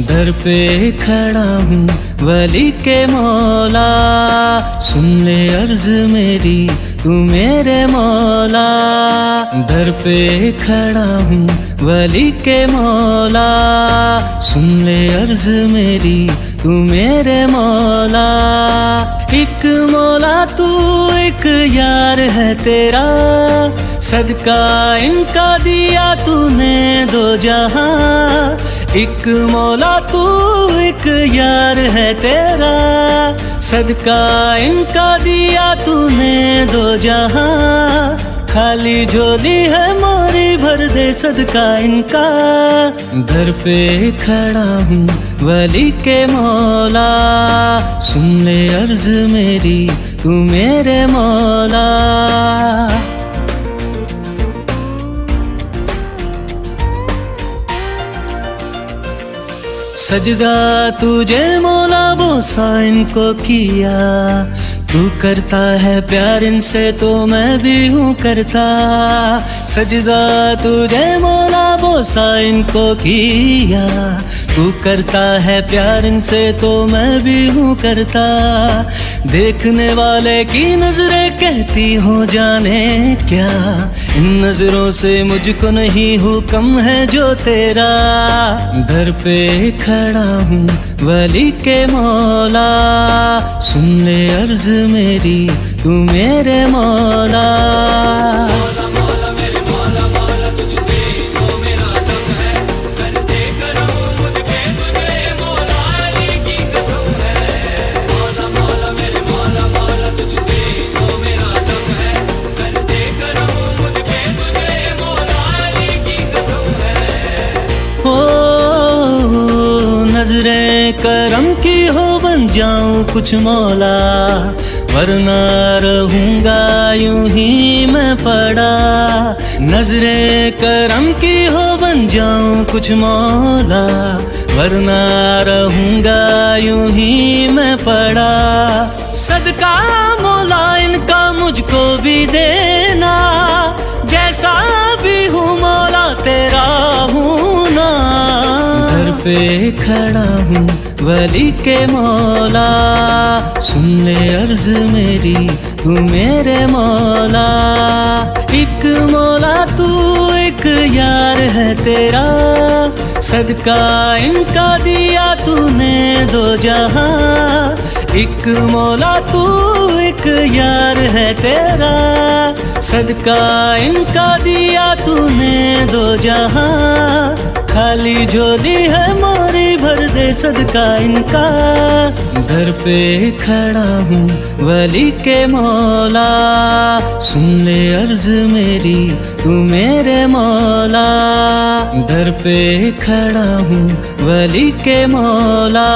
दर पे खड़ा हूँ वली के मौला, सुन ले अर्ज मेरी तू मेरे मौला। दर पे खड़ा हूँ वली के मौला, सुन ले अर्ज मेरी तू मेरे मौला। एक मौला तू एक यार है तेरा, सदका इनका दिया तूने दो जहां। एक मौला तू एक यार है तेरा, सदका इनका दिया तूने दो जहां। खाली झोली है मोरी भर दे सदका इनका। दर पे खड़ा हूँ वली के मौला, सुन ले अर्ज मेरी तू मेरे मौला। सजदा तुझे मौला बोसा इनको किया, तू करता है प्यार इनसे तो मैं भी हूँ करता। सजदा तुझे मौला बोसा इनको किया, तू करता है प्यार इनसे तो मैं भी हूँ करता। देखने वाले की नजरें कहती हो जाने क्या, इन नजरों से मुझको नहीं हुक्म है जो तेरा। दर पे खड़ा हूँ वली के मौला, सुन ले अर्ज मेरी तू मेरे मौला। नजरें करम की हो बन जाऊं कुछ मौला, वरना रहूंगा यूं ही मैं पड़ा। नजरें करम की हो बन जाऊं कुछ मौला, वरना रहूंगा यूं ही मैं पड़ा। सदका मौला इनका मुझको भी देना, जैसा भी हूँ मौला तेरा हूँ ना। दर पे खड़ा हूँ वली के मौला, सुन ले अर्ज मेरी तू मेरे मौला। एक मौला तू एक यार है तेरा, सदका इनका दिया तूने दो जहां। एक मौला तू एक यार है तेरा, सदका इनका दिया तूने दो जहां। खाली झोली है मोरी भर दे सदका इनका। दर पे खड़ा हूँ वली के मौला, सुन ले अर्ज मेरी तू मेरे मौला। दर पे खड़ा हूँ वली के मौला,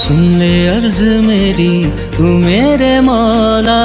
सुन ले अर्ज मेरी तू मेरे मौला।